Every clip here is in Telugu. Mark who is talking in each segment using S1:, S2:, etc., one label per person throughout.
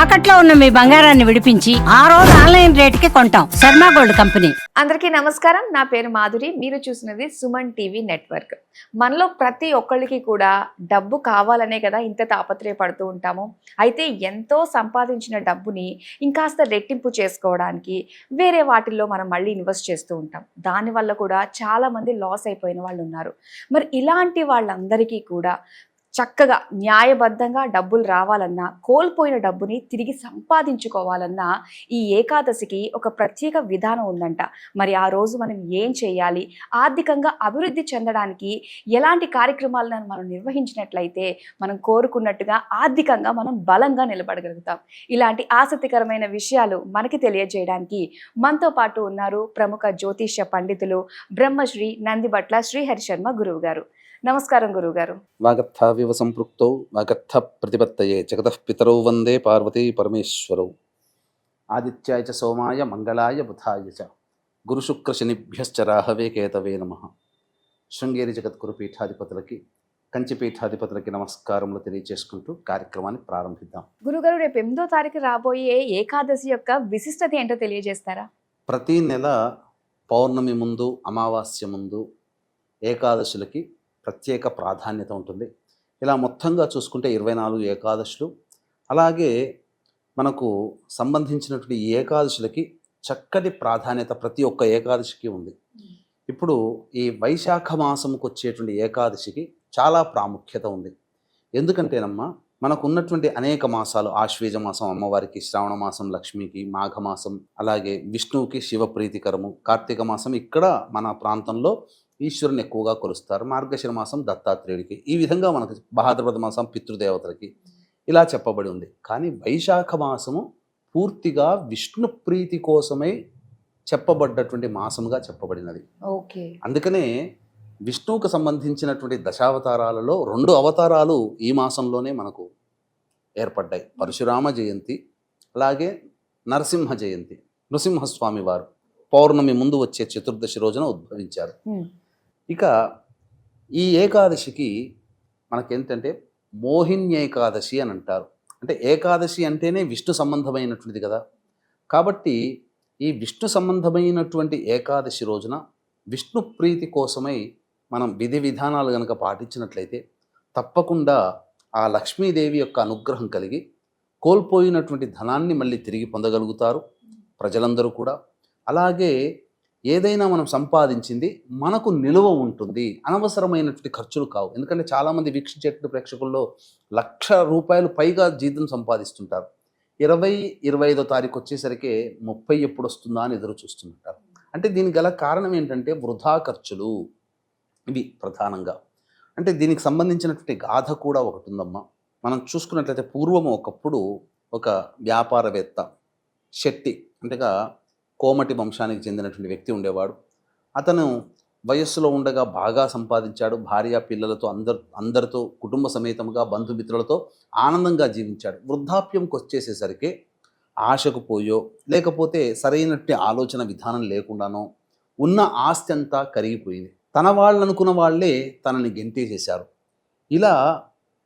S1: తాకట్లో ఉన్న మీ బంగారాన్ని విడిపించి ఆ రోజు ఆన్లైన్ రేటుకి కొంటాం. Sharma gold company.
S2: అందరికీ నమస్కారం. నా పేరు మాధురి. మీరు చూసినది సుమన్ టీవీ నెట్వర్క్. మనలో ప్రతి ఒక్కళ్ళకి కూడా డబ్బు కావాలనే కదా ఇంత తాపత్రయపడుతూ ఉంటాము. అయితే ఎంతో సంపాదించిన డబ్బుని ఇంకాస్త రెట్టింపు చేసుకోవడానికి వేరే వాటిల్లో మనం మళ్ళీ ఇన్వెస్ట్ చేస్తూ ఉంటాం. దానివల్ల కూడా చాలామంది లాస్ అయిపోయిన వాళ్ళు ఉన్నారు. మరి ఇలాంటి వాళ్ళందరికీ కూడా చక్కగా న్యాయబద్ధంగా డబ్బులు రావాలన్నా, కోల్పోయిన డబ్బుని తిరిగి సంపాదించుకోవాలన్నా ఈ ఏకాదశికి ఒక ప్రత్యేక విధానం ఉందంట. మరి ఆ రోజు మనం ఏం చేయాలి, ఆర్థికంగా అభివృద్ధి చెందడానికి ఎలాంటి కార్యక్రమాలను మనం నిర్వహించినట్లయితే మనం కోరుకున్నట్టుగా ఆర్థికంగా మనం బలంగా నిలబడగలుగుతాం. ఇలాంటి ఆసక్తికరమైన విషయాలు మనకి తెలియజేయడానికి మనతో పాటు ఉన్నారు ప్రముఖ జ్యోతిష్య పండితులు బ్రహ్మశ్రీ నందిబట్ల శ్రీహరి శర్మ గురువు గారు. నమస్కారం గురువు గారు.
S3: వాగర్థావివ సంపృక్తౌ వాగర్థ ప్రతిపత్తయే జగతః పితరౌ వందే పార్వతీ పరమేశ్వరౌ. ఆదిత్యాయ చ సోమాయ మంగళాయ బుధాయ చ గురుశుక్రశనిభ్యశ్చ రాహవే కేతవే నమః. శృంగేరి జగద్గురు పీఠాధిపతులకి, కంచి పీఠాధిపతులకి నమస్కారములు తెలియజేసుకుంటూ కార్యక్రమాన్ని ప్రారంభిద్దాం.
S2: గురుగారు, రేపు 8వ తారీఖు రాబోయే ఏకాదశి యొక్క విశిష్టత ఏంటో తెలియజేస్తారా?
S3: ప్రతి నెల పౌర్ణమి ముందు, అమావాస్య ముందు ఏకాదశులకి ప్రత్యేక ప్రాధాన్యత ఉంటుంది. ఇలా మొత్తంగా చూసుకుంటే 24 ఏకాదశులు. అలాగే మనకు సంబంధించినటువంటి ఈ ఏకాదశులకి చక్కటి ప్రాధాన్యత ప్రతి ఒక్క ఏకాదశికి ఉంది. ఇప్పుడు ఈ వైశాఖ మాసంకి వచ్చేటువంటి ఏకాదశికి చాలా ప్రాముఖ్యత ఉంది. ఎందుకంటేనమ్మా, మనకు ఉన్నటువంటి అనేక మాసాలు, ఆశ్వేజ మాసం అమ్మవారికి, శ్రావణ మాసం లక్ష్మికి, మాఘమాసం అలాగే విష్ణువుకి శివప్రీతికరము, కార్తీక మాసం ఇక్కడ మన ప్రాంతంలో ఈశ్వరుని ఎక్కువగా కొలుస్తారు, మార్గశిర మాసం దత్తాత్రేయుడికి, ఈ విధంగా మనకు భాద్రపద మాసం పితృదేవతలకి ఇలా చెప్పబడి ఉంది. కానీ వైశాఖ మాసము పూర్తిగా విష్ణు ప్రీతి కోసమే చెప్పబడ్డటువంటి మాసముగా చెప్పబడినది.
S2: ఓకే.
S3: అందుకనే విష్ణువుకు సంబంధించినటువంటి దశావతారాలలో 2 అవతారాలు ఈ మాసంలోనే మనకు ఏర్పడ్డాయి. పరశురామ జయంతి, అలాగే నరసింహ జయంతి. నృసింహస్వామి వారు పౌర్ణమి ముందు వచ్చే చతుర్దశి రోజున ఉద్భవించారు. ఇక ఈ ఏకాదశికి మనకేంటంటే మోహిన్యేకాదశి అని అంటారు. అంటే ఏకాదశి అంటేనే విష్ణు సంబంధమైనటువంటిది కదా. కాబట్టి ఈ విష్ణు సంబంధమైనటువంటి ఏకాదశి రోజున విష్ణు ప్రీతి కోసమై మనం విధి విధానాలు కనుక పాటించినట్లయితే తప్పకుండా ఆ లక్ష్మీదేవి యొక్క అనుగ్రహం కలిగి కోల్పోయినటువంటి ధనాన్ని మళ్ళీ తిరిగి పొందగలుగుతారు ప్రజలందరూ కూడా. అలాగే ఏదైనా మనం సంపాదించింది మనకు నిలువ ఉంటుంది, అనవసరమైనటువంటి ఖర్చులు కావు. ఎందుకంటే చాలామంది వీక్షించేటువంటి ప్రేక్షకుల్లో ₹1,00,000 పైగా జీతం సంపాదిస్తుంటారు. 20-25వ తారీఖు వచ్చేసరికి 30 ఎప్పుడు వస్తుందా అని ఎదురు చూస్తుంటారు. అంటే దీనికి గల కారణం ఏంటంటే వృధా ఖర్చులు, ఇవి ప్రధానంగా. అంటే దీనికి సంబంధించినటువంటి గాథ కూడా ఒకటి ఉందమ్మా. మనం చూసుకున్నట్లయితే పూర్వము ఒకప్పుడు ఒక వ్యాపారవేత్త శెట్టి, అంటేగా కోమటి వంశానికి చెందినటువంటి వ్యక్తి ఉండేవాడు. అతను వయస్సులో ఉండగా బాగా సంపాదించాడు. భార్య పిల్లలతో అందరితో కుటుంబ సమేతముగా బంధుమిత్రులతో ఆనందంగా జీవించాడు. వృద్ధాప్యంకి వచ్చేసేసరికి ఆశకు పోయో లేకపోతే సరైనటువంటి ఆలోచన విధానం లేకుండానో ఉన్న ఆస్తి అంతా కరిగిపోయింది. తన వాళ్ళు అనుకున్న వాళ్ళే తనని గెంటేసేశారు. ఇలా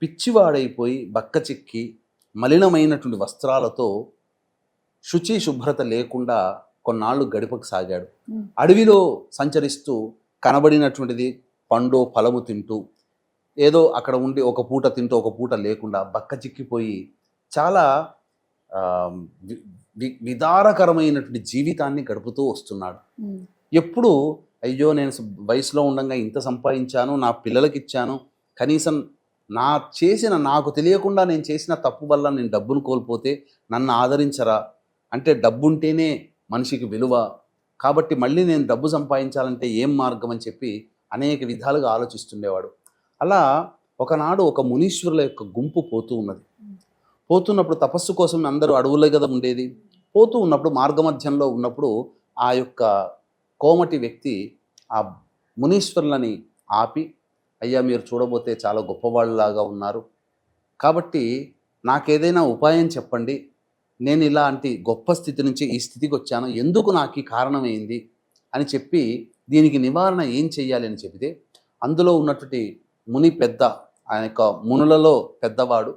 S3: పిచ్చివాడైపోయి బక్కచిక్కి మలినమైనటువంటి వస్త్రాలతో శుచి శుభ్రత లేకుండా కొన్నాళ్ళు గడిపకు సాగాడు. అడవిలో సంచరిస్తూ కనబడినటువంటిది పండు ఫలము తింటూ, ఏదో అక్కడ ఉండి ఒక పూట తింటూ ఒక పూట లేకుండా బక్కచిక్కిపోయి చాలా విదారకరమైనటువంటి జీవితాన్ని గడుపుతూ వస్తున్నాడు. ఎప్పుడు అయ్యో నేను వయసులో ఉండగా ఇంత సంపాదించాను, నా పిల్లలకి ఇచ్చాను, కనీసం నాకు తెలియకుండా నేను చేసిన తప్పు వల్ల నేను డబ్బును కోల్పోతే నన్ను ఆదరించరా, అంటే డబ్బు ఉంటేనే మనిషికి విలువ, కాబట్టి మళ్ళీ నేను డబ్బు సంపాదించాలంటే ఏం మార్గం అని చెప్పి అనేక విధాలుగా ఆలోచిస్తుండేవాడు. అలా ఒకనాడు ఒక మునీశ్వరుల యొక్క గుంపు పోతున్నప్పుడు తపస్సు కోసం అందరూ అడవులే కదా ఉండేది. పోతూ ఉన్నప్పుడు మార్గమధ్యంలో ఉన్నప్పుడు ఆ యొక్క కోమటి వ్యక్తి ఆ మునీశ్వరులని ఆపి, అయ్యా మీరు చూడబోతే చాలా గొప్పవాళ్ళలాగా ఉన్నారు, కాబట్టి నాకేదైనా ఉపాయం చెప్పండి, నేను ఇలాంటి గొప్ప స్థితి నుంచి ఈ స్థితికి వచ్చాను, ఎందుకు నాకు ఈ కారణమైంది అని చెప్పి దీనికి నివారణ ఏం చెయ్యాలి అని చెబితే, అందులో ఉన్నటువంటి ముని పెద్ద, ఆయన యొక్క మునులలో పెద్దవాడు,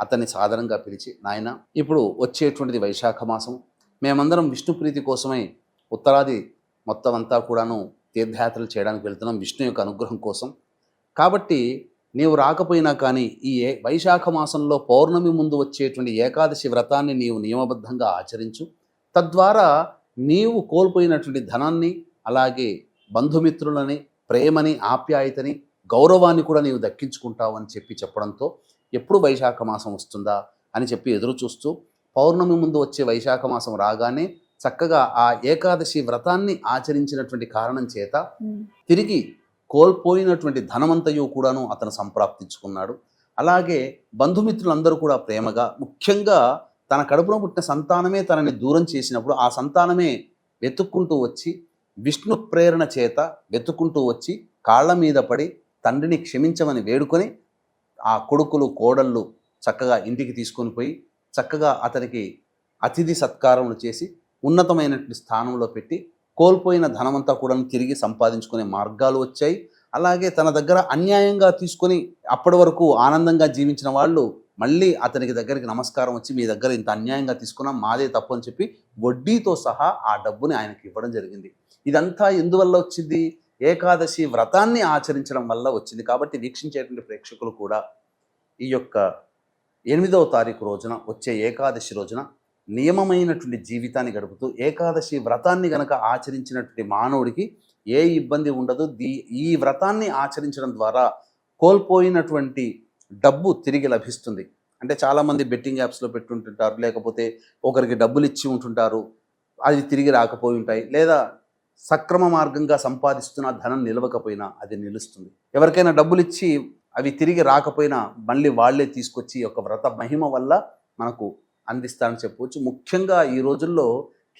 S3: అతన్ని సాధారణంగా పిలిచి, నాయన ఇప్పుడు వచ్చేటువంటిది వైశాఖ మాసం, మేమందరం విష్ణు ప్రీతి కోసమై ఉత్తరాది మొత్తం అంతా కూడాను తీర్థయాత్రలు చేయడానికి వెళ్తున్నాం విష్ణు యొక్క అనుగ్రహం కోసం. కాబట్టి నీవు రాకపోయినా కానీ ఈ వైశాఖ మాసంలో పౌర్ణమి ముందు వచ్చేటువంటి ఏకాదశి వ్రతాన్ని నీవు నియమబద్ధంగా ఆచరించు. తద్వారా నీవు కోల్పోయినటువంటి ధనాన్ని, అలాగే బంధుమిత్రులని, ప్రేమని, ఆప్యాయతని, గౌరవాన్ని కూడా నీవు దక్కించుకుంటావు అని చెప్పడంతో ఎప్పుడు వైశాఖ మాసం వస్తుందా అని చెప్పి ఎదురు చూస్తూ పౌర్ణమి ముందు వచ్చే వైశాఖ మాసం రాగానే చక్కగా ఆ ఏకాదశి వ్రతాన్ని ఆచరించినటువంటి కారణం చేత తిరిగి కోల్పోయినటువంటి ధనమంతయు కూడాను అతను సంప్రాప్తించుకున్నాడు. అలాగే బంధుమిత్రులందరూ కూడా ప్రేమగా, ముఖ్యంగా తన కడుపులో పుట్టిన సంతానమే తనని దూరం చేసినప్పుడు ఆ సంతానమే వెతుక్కుంటూ వచ్చి విష్ణు ప్రేరణ చేత వెతుక్కుంటూ వచ్చి కాళ్ళ మీద పడి తండ్రిని క్షమించమని వేడుకొని ఆ కొడుకులు కోడళ్ళు చక్కగా ఇంటికి తీసుకొని పోయి చక్కగా అతనికి అతిథి సత్కారములు చేసి ఉన్నతమైనటువంటి స్థానంలో పెట్టి కోల్పోయిన ధనమంతా కూడా తిరిగి సంపాదించుకునే మార్గాలు వచ్చాయి. అలాగే తన దగ్గర అన్యాయంగా తీసుకొని అప్పటి వరకు ఆనందంగా జీవించిన వాళ్ళు మళ్ళీ అతనికి దగ్గరికి నమస్కారం వచ్చి, మీ దగ్గర ఇంత అన్యాయంగా తీసుకున్నాం, మాదే తప్పు అని చెప్పి వడ్డీతో సహా ఆ డబ్బుని ఆయనకి ఇవ్వడం జరిగింది. ఇదంతా ఎందువల్ల వచ్చింది? ఏకాదశి వ్రతాన్ని ఆచరించడం వల్ల వచ్చింది. కాబట్టి వీక్షించేటువంటి ప్రేక్షకులు కూడా ఈ యొక్క 8వ తారీఖు రోజున వచ్చే ఏకాదశి రోజున నియమమైనటువంటి జీవితాన్ని గడుపుతూ ఏకాదశి వ్రతాన్ని గనక ఆచరించినటువంటి మానవుడికి ఏ ఇబ్బంది ఉండదు. ఈ వ్రతాన్ని ఆచరించడం ద్వారా కోల్పోయినటువంటి డబ్బు తిరిగి లభిస్తుంది. అంటే చాలామంది బెట్టింగ్ యాప్స్లో పెట్టుంటుంటారు, లేకపోతే ఒకరికి డబ్బులు ఇచ్చి ఉంటుంటారు, అది తిరిగి రాకపోయి ఉంటాయి, లేదా సక్రమ మార్గంగా సంపాదిస్తున్న ధనం నిలవకపోయినా అది నిలుస్తుంది. ఎవరికైనా డబ్బులు ఇచ్చి అవి తిరిగి రాకపోయినా మళ్ళీ వాళ్ళే తీసుకొచ్చి ఒక వ్రత మహిమ వల్ల మనకు అందిస్తారని చెప్పవచ్చు. ముఖ్యంగా ఈ రోజుల్లో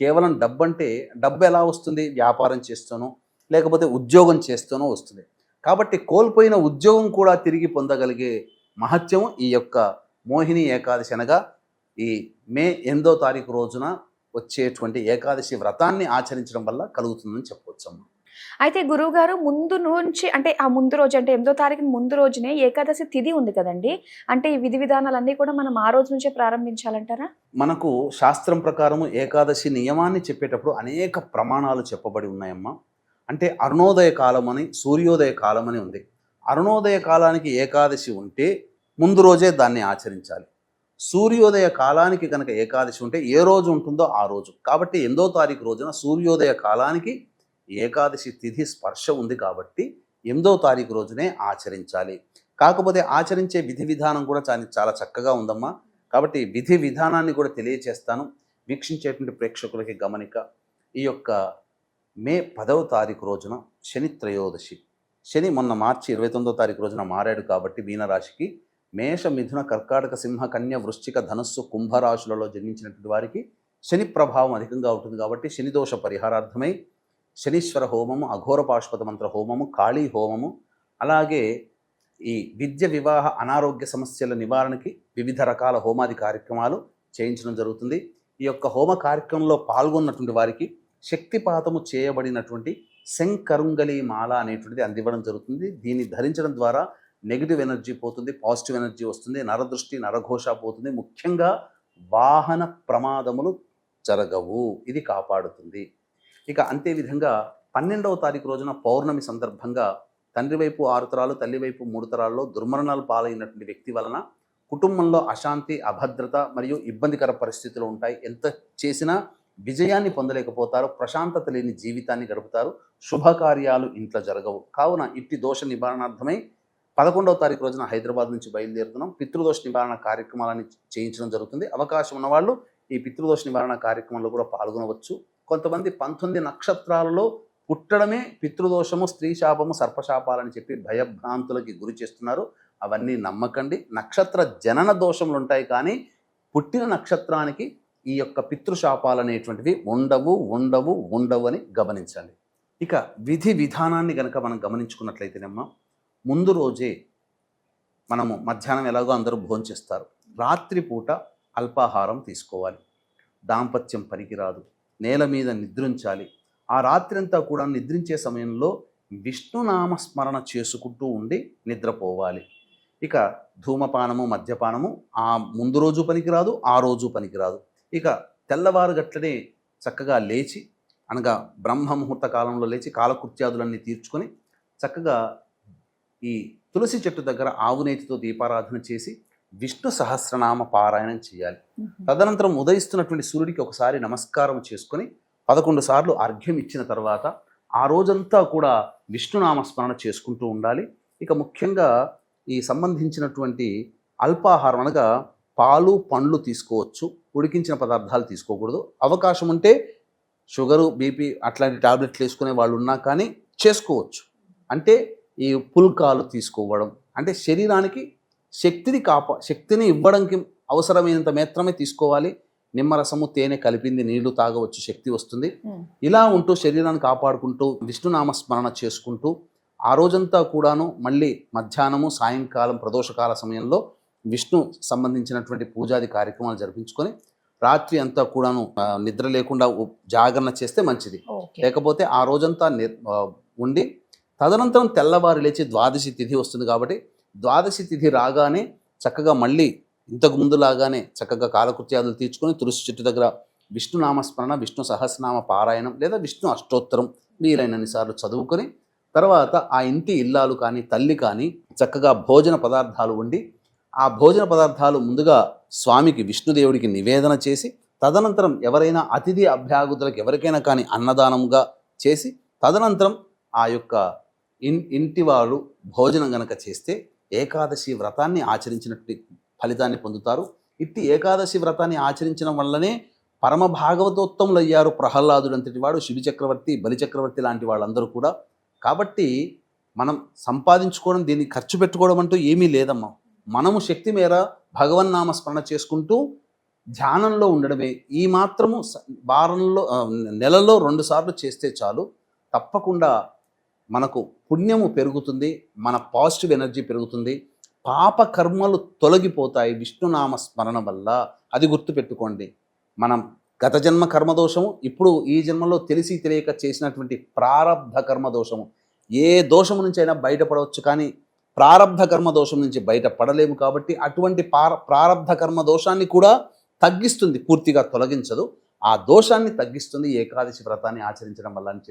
S3: కేవలం డబ్బు అంటే డబ్బు ఎలా వస్తుంది? వ్యాపారం చేస్తూనో లేకపోతే ఉద్యోగం చేస్తూనో వస్తుంది. కాబట్టి కోల్పోయిన ఉద్యోగం కూడా తిరిగి పొందగలిగే మహత్యం ఈ యొక్క మోహిని ఏకాదశి అనగా ఈ మే 8వ తారీఖు రోజున వచ్చేటువంటి ఏకాదశి వ్రతాన్ని ఆచరించడం వల్ల కలుగుతుందని చెప్పవచ్చమ్మా.
S2: అయితే గురువుగారు ముందు నుంచి అంటే ఆ ముందు రోజు అంటే 8వ తారీఖు ముందు రోజునే ఏకాదశి తిథి ఉంది కదండి, అంటే ఈ విధి విధానాలన్నీ కూడా మనం ఆ రోజు నుంచే ప్రారంభించాలంటారా?
S3: మనకు శాస్త్రం ప్రకారము ఏకాదశి నియమాన్ని చెప్పేటప్పుడు అనేక ప్రమాణాలు చెప్పబడి ఉన్నాయమ్మా. అంటే అరుణోదయ కాలం అని, సూర్యోదయ కాలం అని ఉంది. అరుణోదయ కాలానికి ఏకాదశి ఉంటే ముందు రోజే దాన్ని ఆచరించాలి. సూర్యోదయ కాలానికి కనుక ఏకాదశి ఉంటే ఏ రోజు ఉంటుందో ఆ రోజు. కాబట్టి 8వ తారీఖు రోజున సూర్యోదయ కాలానికి ఏకాదశి తిథి స్పర్శ ఉంది కాబట్టి 8వ తారీఖు రోజునే ఆచరించాలి. కాకపోతే ఆచరించే విధి విధానం కూడా చాలా చక్కగా ఉందమ్మా. కాబట్టి విధి విధానాన్ని కూడా తెలియచేస్తాను వీక్షించేటువంటి ప్రేక్షకులకి గమనిక. ఈ యొక్క మే 10వ తారీఖు రోజున శని త్రయోదశి. శని మొన్న మార్చి 29వ తారీఖు రోజున మారాడు కాబట్టి మీనరాశికి మేష, మిథున, కర్కాటక, సింహ, కన్య, వృశ్చిక, ధనస్సు, కుంభరాశులలో జన్మించినటువంటి వారికి శని ప్రభావం అధికంగా ఉంటుంది. కాబట్టి శని దోష పరిహారార్థమై శనీశ్వర హోమము, అఘోర పాశుపత మంత్ర హోమము, కాళీ హోమము, అలాగే ఈ విద్య, వివాహ, అనారోగ్య సమస్యల నివారణకి వివిధ రకాల హోమాది కార్యక్రమాలు చేయించడం జరుగుతుంది. ఈ యొక్క హోమ కార్యక్రమంలో పాల్గొన్నటువంటి వారికి శక్తిపాతము చేయబడినటువంటి శంకరుంగలి మాల అనేటువంటిది అందివ్వడం జరుగుతుంది. దీన్ని ధరించడం ద్వారా నెగిటివ్ ఎనర్జీ పోతుంది, పాజిటివ్ ఎనర్జీ వస్తుంది, నరదృష్టి, నరఘోష పోతుంది. ముఖ్యంగా వాహన ప్రమాదములు జరగవు, ఇది కాపాడుతుంది. ఇక అంతే విధంగా 12వ తారీఖు రోజున పౌర్ణమి సందర్భంగా తండ్రి వైపు 6 తరాలు, తల్లి వైపు 3 తరాల్లో దుర్మరణాలు పాలైనటువంటి వ్యక్తి వలన కుటుంబంలో అశాంతి, అభద్రత మరియు ఇబ్బందికర పరిస్థితులు ఉంటాయి. ఎంత చేసినా విజయాన్ని పొందలేకపోతారు, ప్రశాంతత లేని జీవితాన్ని గడుపుతారు, శుభకార్యాలు ఇంట్లో జరగవు. కావున ఇట్టి దోష నివారణార్థమై 11వ తారీఖు రోజున హైదరాబాద్ నుంచి బయలుదేరుతున్నాం. పితృదోష నివారణ కార్యక్రమాలని చేయించడం జరుగుతుంది. అవకాశం ఉన్నవాళ్ళు ఈ పితృదోష నివారణ కార్యక్రమంలో కూడా పాల్గొనవచ్చు. కొంతమంది 19 నక్షత్రాలలో పుట్టడమే పితృదోషము, స్త్రీ శాపము, సర్పశాపాలని చెప్పి భయభ్రాంతులకి గురి చేస్తున్నారు. అవన్నీ నమ్మకండి. నక్షత్ర జనన దోషములు ఉంటాయి, కానీ పుట్టిన నక్షత్రానికి ఈ యొక్క పితృశాపాలు అనేటువంటివి ఉండవు అని గమనించండి. ఇక విధి విధానాన్ని కనుక మనం గమనించుకున్నట్లయితేనమ్మా, ముందు రోజే మనము మధ్యాహ్నం ఎలాగో అందరూ భోంచేస్తారు, రాత్రిపూట అల్పాహారం తీసుకోవాలి. దాంపత్యం పనికిరాదు, నేల మీద నిద్రించాలి. ఆ రాత్రంతా కూడా నిద్రించే సమయంలో విష్ణునామ స్మరణ చేసుకుంటూ ఉండి నిద్రపోవాలి. ఇక ధూమపానము మద్యపానము ఆ ముందు రోజు పనికిరాదు, ఆ రోజు పనికిరాదు. ఇక తెల్లవారు గట్లనే చక్కగా లేచి, అనగా బ్రహ్మ ముహూర్త కాలంలో లేచి కాలకృత్యాదులన్నీ తీర్చుకొని చక్కగా ఈ తులసి చెట్టు దగ్గర ఆవునేతితో దీపారాధన చేసి విష్ణు సహస్రనామ పారాయణం చేయాలి. తదనంతరం ఉదయిస్తున్నటువంటి సూర్యుడికి ఒకసారి నమస్కారం చేసుకొని 11 సార్లు అర్ఘ్యం ఇచ్చిన తర్వాత ఆ రోజంతా కూడా విష్ణునామస్మరణ చేసుకుంటూ ఉండాలి. ఇక ముఖ్యంగా ఈ సంబంధించినటువంటి అల్పాహారం అనగా పాలు పండ్లు తీసుకోవచ్చు, ఉడికించిన పదార్థాలు తీసుకోకూడదు. అవకాశం ఉంటే షుగరు బీపీ అట్లాంటి టాబ్లెట్లు వేసుకునే వాళ్ళు ఉన్నా కానీ చేసుకోవచ్చు. అంటే ఈ పుల్కాలు తీసుకోవడం, అంటే శరీరానికి శక్తిని ఇవ్వడానికి అవసరమైనంత మాత్రమే తీసుకోవాలి. నిమ్మరసము తేనె కలిపింది నీళ్లు తాగవచ్చు, శక్తి వస్తుంది. ఇలా ఉంటూ శరీరాన్ని కాపాడుకుంటూ విష్ణునామస్మరణ చేసుకుంటూ ఆ రోజంతా కూడాను మళ్ళీ మధ్యాహ్నము సాయంకాలం ప్రదోషకాల సమయంలో విష్ణు సంబంధించినటువంటి పూజాది కార్యక్రమాలు జరిపించుకొని రాత్రి అంతా కూడాను నిద్ర లేకుండా జాగరణ చేస్తే మంచిది. లేకపోతే ఆ రోజంతా ఉండి తదనంతరం తెల్లవారు లేచి ద్వాదశి తిథి వస్తుంది కాబట్టి ద్వాదశి తిథి రాగానే చక్కగా మళ్ళీ ఇంతకు ముందులాగానే చక్కగా కాలకృత్యాదులు తీర్చుకొని తులసి చెట్టు దగ్గర విష్ణునామస్మరణ, విష్ణు సహస్రనామ పారాయణం లేదా విష్ణు అష్టోత్తరం వీలైనన్ని సార్లు చదువుకొని తర్వాత ఆ ఇంటి ఇల్లాలు కానీ తల్లి కానీ చక్కగా భోజన పదార్థాలు వండి ఆ భోజన పదార్థాలు ముందుగా స్వామికి విష్ణుదేవుడికి నివేదన చేసి తదనంతరం ఎవరైనా అతిథి అభ్యాగతులకు ఎవరికైనా కానీ అన్నదానంగా చేసి తదనంతరం ఆ యొక్క ఇంటి వాళ్ళు భోజనం గనక చేస్తే ఏకాదశి వ్రతాన్ని ఆచరించినట్టు ఫలితాన్ని పొందుతారు. ఇట్టి ఏకాదశి వ్రతాన్ని ఆచరించడం వల్లనే పరమ భాగవతోత్తములు అయ్యారు ప్రహ్లాదుడు అంతటి వాడు, శివి చక్రవర్తి, బలిచక్రవర్తి లాంటి వాళ్ళందరూ కూడా. కాబట్టి మనం సంపాదించుకోవడం, దీన్ని ఖర్చు పెట్టుకోవడం అంటూ ఏమీ లేదమ్మా. మనము శక్తి మేర భగవన్నామ స్మరణ చేసుకుంటూ ధ్యానంలో ఉండడమే. ఈ మాత్రము నెలలో 2 సార్లు చేస్తే చాలు. తప్పకుండా మనకు పుణ్యము పెరుగుతుంది, మన పాజిటివ్ ఎనర్జీ పెరుగుతుంది, పాప కర్మలు తొలగిపోతాయి విష్ణునామ స్మరణ వల్ల. అది గుర్తుపెట్టుకోండి. మనం గత జన్మ కర్మదోషము, ఇప్పుడు ఈ జన్మలో తెలిసి తెలియక చేసినటువంటి ప్రారబ్ధ కర్మదోషము, ఏ దోషము నుంచి అయినా బయటపడవచ్చు, కానీ ప్రారబ్ధ కర్మ దోషం నుంచి బయటపడలేము. కాబట్టి అటువంటి ప్రారబ్ధ కర్మ దోషాన్ని కూడా తగ్గిస్తుంది, పూర్తిగా తొలగించదు. ఆ దోషాన్ని తగ్గిస్తుంది ఏకాదశి వ్రతాన్ని ఆచరించడం వల్ల అని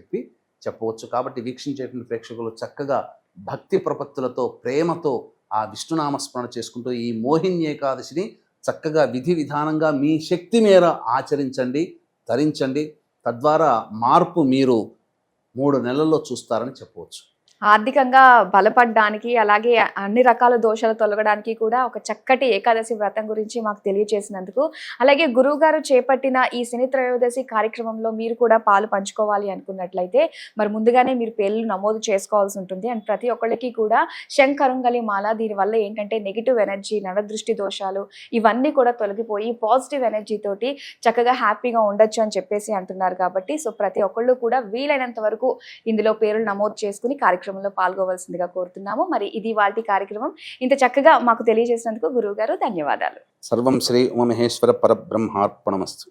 S3: చెప్పవచ్చు. కాబట్టి వీక్షించేటువంటి ప్రేక్షకులు చక్కగా భక్తి ప్రపత్తులతో ప్రేమతో ఆ విష్ణునామస్మరణ చేసుకుంటూ ఈ మోహిని ఏకాదశిని చక్కగా విధి విధానంగా మీ శక్తి మేర ఆచరించండి, ధరించండి. తద్వారా మార్పు మీరు 3 నెలల్లో చూస్తారని చెప్పవచ్చు.
S2: ఆర్థికంగా బలపడడానికి, అలాగే అన్ని రకాల దోషాలు తొలగడానికి కూడా ఒక చక్కటి ఏకాదశి వ్రతం గురించి మాకు తెలియజేసినందుకు, అలాగే గురువుగారు చేపట్టిన ఈ శని త్రయోదశి కార్యక్రమంలో మీరు కూడా పాలు పంచుకోవాలి అనుకున్నట్లయితే మరి ముందుగానే మీరు పేర్లు నమోదు చేసుకోవాల్సి ఉంటుంది. అండ్ ప్రతి ఒక్కళ్ళకి కూడా శంఖరంగలి మాల, దీనివల్ల ఏంటంటే నెగిటివ్ ఎనర్జీ, నరదృష్టి దోషాలు ఇవన్నీ కూడా తొలగిపోయి పాజిటివ్ ఎనర్జీ తోటి చక్కగా హ్యాపీగా ఉండొచ్చు అని చెప్పేసి అంటున్నారు. కాబట్టి సో ప్రతి ఒక్కళ్ళు కూడా వీలైనంత వరకు ఇందులో పేర్లు నమోదు చేసుకుని కార్యక్రమంలో పాల్గొవలసిందిగా కోరుతున్నాము. మరి ఇది వాటి కార్యక్రమం. ఇంత చక్కగా మాకు తెలియజేసినందుకు గురువు గారు ధన్యవాదాలు.
S3: సర్వం శ్రీ ఉమామహేశ్వర పరబ్రహ్మార్పణమస్తు.